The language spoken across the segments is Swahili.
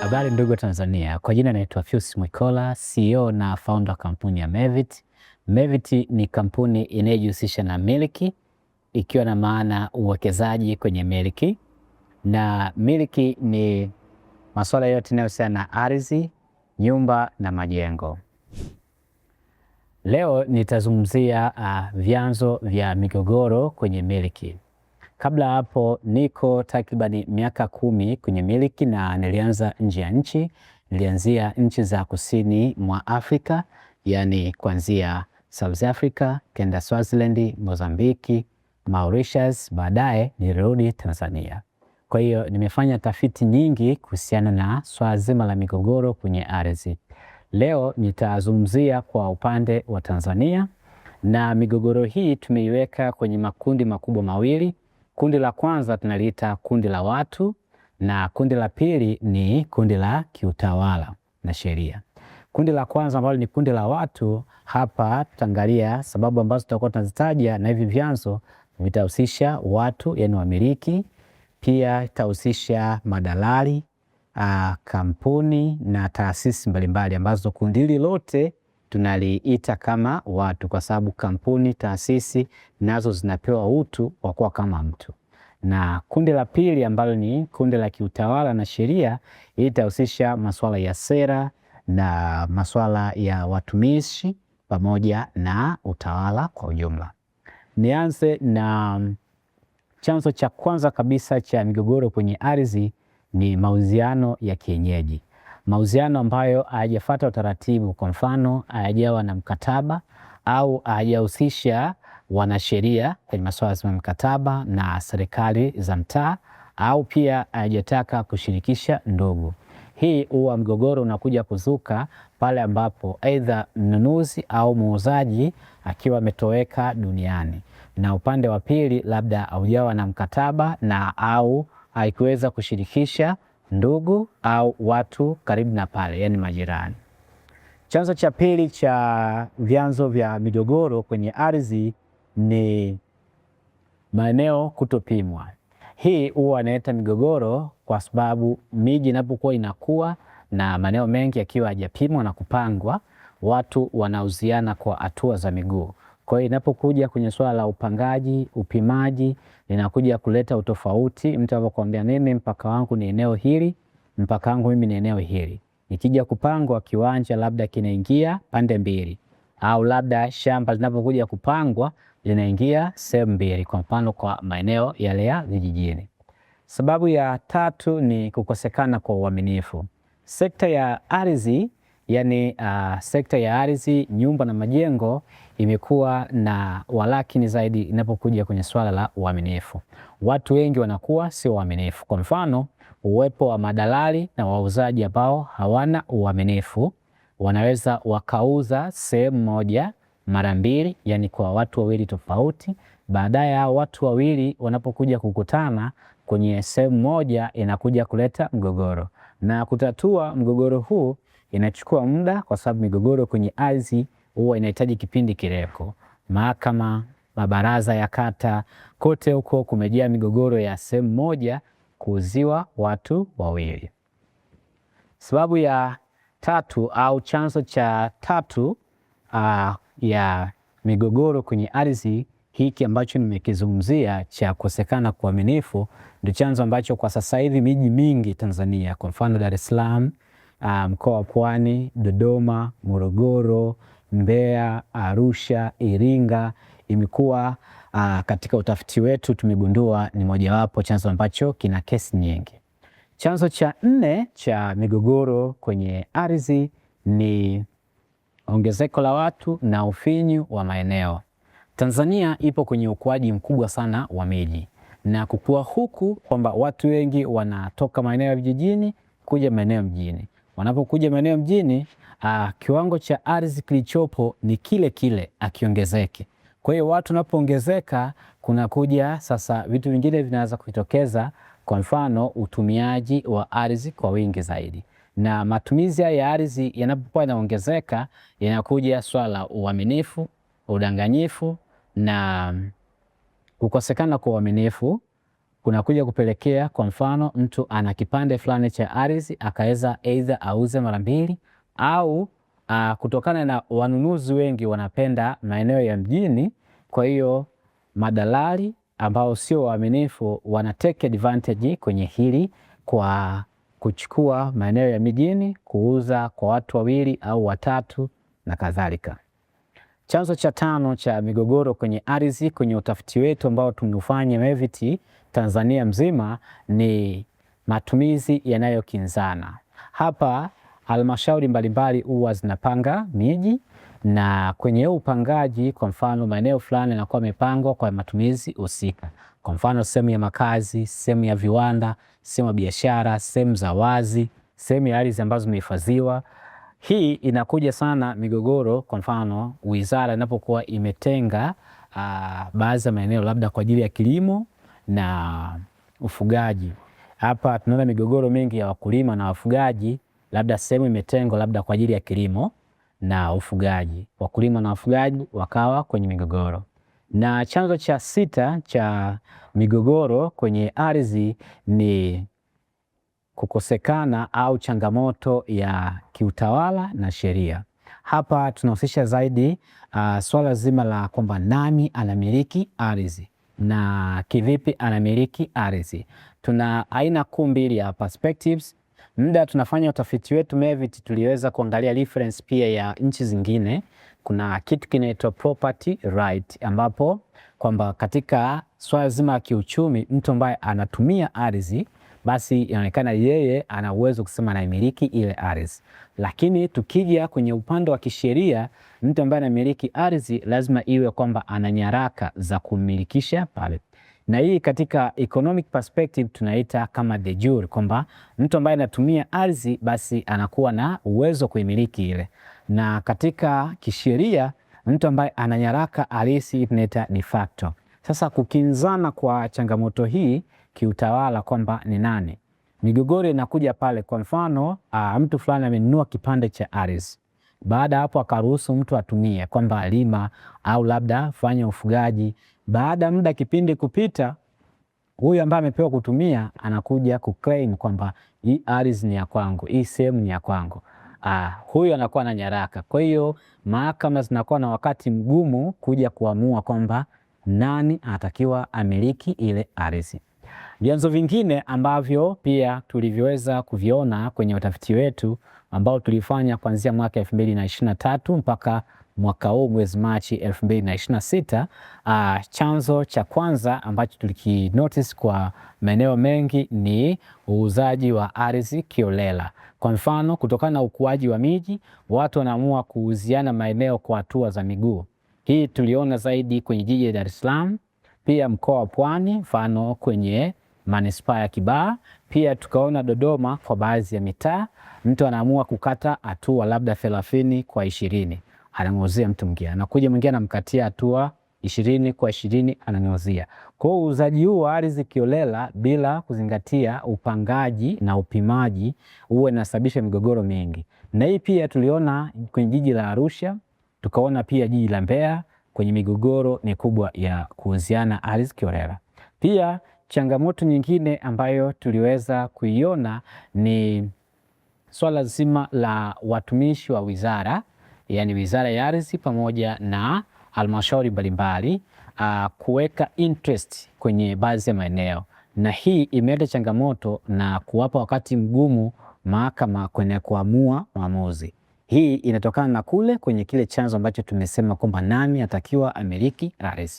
Habari ndugu Tanzania, kwa jina naitwa Fius Mwikola, CEO na founder wa kampuni ya Mevit. Mevit ni kampuni inayojihusisha na miliki, ikiwa na maana uwekezaji kwenye miliki, na miliki ni masuala yote yanayohusiana na ardhi, nyumba na majengo. Leo nitazungumzia vyanzo vya migogoro kwenye miliki. Kabla hapo niko takribani miaka 10 kwenye miliki na nilianza nje ya nchi. Nilianzia nchi za kusini mwa Afrika, yani kuanzia South Africa, kenda Swaziland, Mozambiki, Mauritius, baadaye nilirudi Tanzania. Kwa hiyo nimefanya tafiti nyingi kuhusiana na swala zima la migogoro kwenye ardhi. Leo nitazungumzia kwa upande wa Tanzania, na migogoro hii tumeiweka kwenye makundi makubwa mawili. Kundi la kwanza tunaliita kundi la watu, na kundi la pili ni kundi la kiutawala na sheria. Kundi la kwanza ambalo ni kundi la watu, hapa tutaangalia sababu ambazo tutakuwa tunazitaja, na hivi vyanzo vitahusisha watu, yani wamiliki, pia itahusisha madalali, kampuni na taasisi mbalimbali ambazo kundi hili lote tunaliita kama watu, kwa sababu kampuni, taasisi nazo zinapewa utu wa kuwa kama mtu. Na kundi la pili ambalo ni kundi la kiutawala na sheria, itahusisha masuala ya sera na masuala ya watumishi pamoja na utawala kwa ujumla. Nianze na chanzo cha kwanza kabisa cha migogoro kwenye ardhi ni mauziano ya kienyeji. Mauziano ambayo hayajafuata utaratibu, kwa mfano hayajawa na mkataba au hayajahusisha wanasheria kwenye masuala ya mkataba na serikali za mtaa, au pia hayajataka kushirikisha ndugu. Hii huwa mgogoro unakuja kuzuka pale ambapo aidha mnunuzi au muuzaji akiwa ametoweka duniani, na upande wa pili labda haujawa na mkataba na au haikuweza kushirikisha ndugu au watu karibu na pale, yani majirani. Chanzo cha pili cha vyanzo vya migogoro kwenye ardhi ni maeneo kutopimwa. Hii huwa inaleta migogoro kwa sababu miji inapokuwa inakuwa na maeneo mengi yakiwa hajapimwa na kupangwa, watu wanauziana kwa hatua za miguu. Kwa hiyo inapokuja kwenye swala la upangaji, upimaji, linakuja kuleta utofauti. Mtu anapokuambia mimi mpaka wangu ni eneo hili, mpaka wangu mimi ni eneo hili. Nikija kupangwa kiwanja labda kinaingia pande mbili, au labda shamba linapokuja kupangwa linaingia sehemu mbili, kwa mfano kwa maeneo yale ya vijijini. Sababu ya tatu ni kukosekana kwa uaminifu. Sekta ya ardhi, yani sekta ya ardhi, nyumba na majengo imekuwa na walakini zaidi inapokuja kwenye swala la uaminifu. Watu wengi wanakuwa sio waaminifu. Kwa mfano, uwepo wa madalali na wauzaji ambao hawana uaminifu, wanaweza wakauza sehemu moja mara mbili, yani kwa watu wawili tofauti. Baadaye hao watu wawili wanapokuja kukutana kwenye sehemu moja, inakuja kuleta mgogoro, na kutatua mgogoro huu inachukua muda, kwa sababu migogoro kwenye ardhi huwa inahitaji kipindi kirefu. Mahakama, mabaraza ya kata, kote huko kumejaa migogoro ya sehemu moja kuuziwa watu wawili. Sababu ya tatu au chanzo cha tatu ya migogoro kwenye ardhi, hiki ambacho nimekizungumzia cha kukosekana kwa uaminifu, ndio chanzo ambacho kwa sasa hivi miji mingi Tanzania, kwa mfano Dar es Salaam, mkoa wa Pwani, Dodoma, Morogoro, Mbeya, Arusha, Iringa, imekuwa katika utafiti wetu tumegundua ni mojawapo chanzo ambacho kina kesi nyingi. Chanzo cha 4 cha migogoro kwenye ardhi ni ongezeko la watu na ufinyu wa maeneo. Tanzania ipo kwenye ukuaji mkubwa sana wa miji, na kukua huku kwamba watu wengi wanatoka maeneo ya vijijini kuja maeneo mjini. Wanapokuja maeneo mjini, kiwango cha ardhi kilichopo ni kile kile, akiongezeke. Kwa hiyo watu wanapoongezeka, kuna kuja sasa vitu vingine vinaanza kutokeza, kwa mfano utumiaji wa ardhi kwa wingi zaidi. Na matumizi ya ardhi yanapokuwa yanaongezeka, yanakuja swala la uaminifu, udanganyifu na kukosekana kwa uaminifu kunakuja kupelekea kwa mfano mtu ana kipande fulani cha ardhi akaweza aidha auze mara mbili au kutokana na wanunuzi wengi wanapenda maeneo ya mjini, kwa hiyo madalali ambao sio waaminifu wana take advantage kwenye hili kwa kuchukua maeneo ya mijini kuuza kwa watu wawili au watatu na kadhalika. Chanzo cha tano cha migogoro kwenye ardhi kwenye utafiti wetu ambao tumeufanya MEVIT Tanzania mzima ni matumizi yanayokinzana. Hapa halmashauri mbalimbali huwa zinapanga miji na kwenye upangaji, kwa mfano maeneo fulani yanakuwa yamepangwa kwa matumizi husika. Kwa mfano sehemu ya makazi, sehemu ya viwanda, sehemu ya biashara, sehemu za wazi, sehemu ya ardhi ambazo zimehifadhiwa. Hii inakuja sana migogoro, kwa mfano wizara inapokuwa imetenga baadhi ya maeneo labda kwa ajili ya kilimo na ufugaji. Hapa tunaona migogoro mingi ya wakulima na wafugaji, labda sehemu imetengwa labda kwa ajili ya kilimo na ufugaji, wakulima na wafugaji wakawa kwenye migogoro. Na chanzo cha sita cha migogoro kwenye ardhi ni kukosekana au changamoto ya kiutawala na sheria. Hapa tunahusisha zaidi swala zima la kwamba nani anamiliki ardhi na kivipi anamiliki ardhi. Tuna aina kuu mbili ya perspectives. Muda tunafanya utafiti wetu MEVIT tuliweza kuangalia reference pia ya nchi zingine. Kuna kitu kinaitwa property right, ambapo kwamba katika swala zima la kiuchumi mtu ambaye anatumia ardhi basi inaonekana yeye ana uwezo kusema anamiliki ile ardhi. Lakini tukija kwenye upande wa kisheria, mtu ambaye anamiliki ardhi lazima iwe kwamba ana nyaraka za kumilikisha pale. Na hii katika economic perspective tunaita kama de jure, kwamba mtu ambaye anatumia ardhi basi anakuwa na uwezo kuimiliki ile. Na katika kisheria mtu ambaye ana nyaraka halisi tunaita de facto. Sasa kukinzana kwa changamoto hii kiutawala kwamba ni nani, migogoro inakuja pale. Kwa mfano mtu fulani amenunua kipande cha ardhi, baada hapo akaruhusu mtu atumie kwamba alima au labda fanya ufugaji. Baada muda kipindi kupita, huyu ambaye amepewa kutumia anakuja kuclaim kwamba hii ardhi ni ya kwangu, hii sehemu ni ya kwangu. Huyu anakuwa na nyaraka. Kwa hiyo mahakama zinakuwa na wakati mgumu kuja kuamua kwamba nani anatakiwa amiliki ile ardhi. Vyanzo vingine ambavyo pia tulivyoweza kuviona kwenye utafiti wetu ambao tulifanya kuanzia mwaka 2023 mpaka mwaka huu mwezi Machi 2026, chanzo cha kwanza ambacho tulikinotice kwa maeneo mengi ni uuzaji wa ardhi kiolela. Kwa mfano, kutokana na ukuaji wa miji, watu wanaamua kuuziana maeneo kwa hatua za miguu. Hii tuliona zaidi kwenye jiji la Dar es Salaam, pia mkoa wa Pwani, mfano kwenye manispaa ya Kibaha, pia tukaona Dodoma kwa baadhi ya mitaa, mtu anaamua kukata hatua labda 30 kwa 20, anamuuzia mtu mwingine, anakuja mwingine anamkatia hatua 20 kwa 20, ananiuzia. Kwa hiyo uuzaji huu wa ardhi kiolela bila kuzingatia upangaji na upimaji huwa inasababisha migogoro mingi. Na hii pia tuliona kwenye jiji la Arusha, tukaona pia jiji la Mbeya kwenye migogoro ni kubwa ya kuuziana ardhi kiolela. Pia changamoto nyingine ambayo tuliweza kuiona ni swala zima la watumishi wa wizara, yani wizara ya ardhi pamoja na halmashauri mbalimbali kuweka interest kwenye baadhi ya maeneo, na hii imeleta changamoto na kuwapa wakati mgumu mahakama kwenye kuamua maamuzi. Hii inatokana na kule kwenye kile chanzo ambacho tumesema kwamba nani atakiwa amiliki ardhi.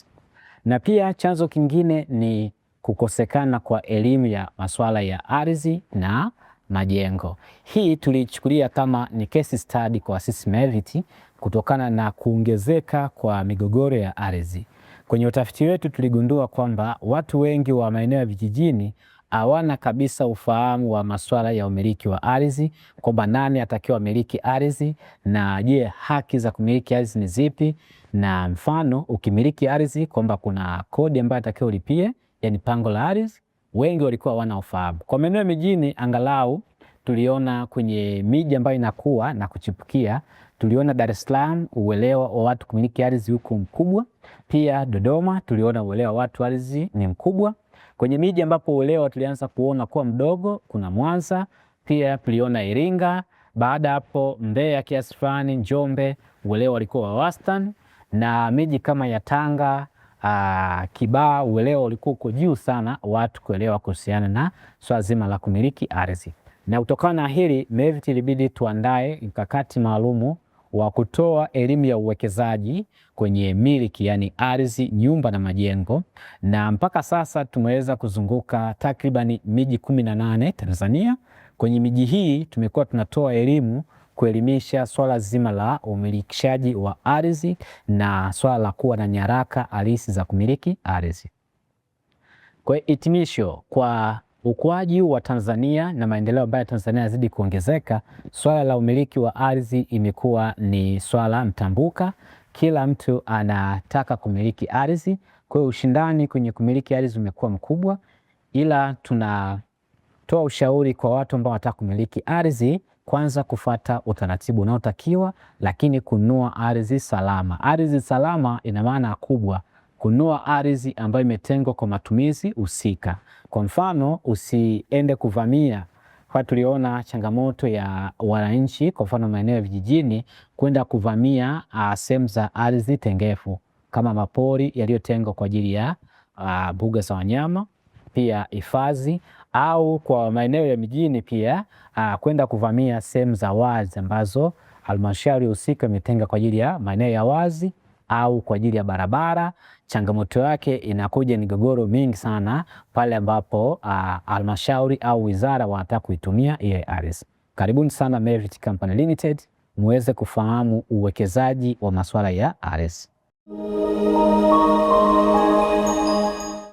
Na pia chanzo kingine ni kukosekana kwa elimu ya masuala ya ardhi na majengo. Hii tulichukulia kama ni case study kwa sisi MEVIT kutokana na kuongezeka kwa migogoro ya ardhi. Kwenye utafiti wetu tuligundua kwamba watu wengi wa maeneo ya vijijini hawana kabisa ufahamu wa masuala ya umiliki wa ardhi, kwamba nani atakiwa miliki ardhi na je, haki za kumiliki ardhi ni zipi, na mfano ukimiliki ardhi kwamba kuna kodi ambayo atakiwa ulipie, yani pango la ardhi. Wengi walikuwa hawana ufahamu. Kwa maeneo mijini angalau tuliona kwenye miji ambayo inakuwa na kuchipukia, tuliona Dar es Salaam uelewa wa watu kumiliki ardhi huko mkubwa. Pia Dodoma tuliona uelewa wa watu ardhi ni mkubwa. Kwenye miji ambapo uelewa tulianza kuona kuwa mdogo, kuna Mwanza, pia tuliona Iringa, baada hapo Mbeya kiasi fulani, Njombe, uelewa ulikuwa wa wastani, na miji kama ya Tanga, Kibaha, uelewa ulikuwa uko juu sana, watu kuelewa kuhusiana na swala zima la kumiliki ardhi. Na kutokana na hili MEVIT ilibidi tuandae mkakati maalumu wa kutoa elimu ya uwekezaji kwenye miliki, yani ardhi, nyumba na majengo, na mpaka sasa tumeweza kuzunguka takribani miji 18 Tanzania. Kwenye miji hii tumekuwa tunatoa elimu kuelimisha swala zima la umilikishaji wa ardhi na swala la kuwa na nyaraka halisi za kumiliki ardhi. Kwa hitimisho, kwa ukuaji wa Tanzania na maendeleo ambayo Tanzania yazidi kuongezeka, swala la umiliki wa ardhi imekuwa ni swala mtambuka. Kila mtu anataka kumiliki ardhi, kwa hiyo ushindani kwenye kumiliki ardhi umekuwa mkubwa, ila tunatoa ushauri kwa watu ambao wanataka kumiliki ardhi, kwanza kufuata utaratibu unaotakiwa, lakini kununua ardhi salama. Ardhi salama ina maana kubwa, kununua ardhi ambayo imetengwa kwa matumizi husika. Kwa mfano, usiende kuvamia. Kwa tuliona changamoto ya wananchi, kwa mfano maeneo ya vijijini, kwenda kuvamia sehemu za ardhi tengefu kama mapori yaliyotengwa kwa ajili ya mbuga za wanyama, pia hifadhi, au kwa maeneo ya mijini pia kwenda kuvamia sehemu za wazi ambazo halmashauri husika imetenga kwa ajili ya maeneo ya wazi au kwa ajili ya barabara. Changamoto yake inakuja migogoro mingi sana pale ambapo halmashauri au wizara wanataka kuitumia ile ardhi. Karibuni sana MEVIT Company Limited muweze kufahamu uwekezaji wa masuala ya ardhi.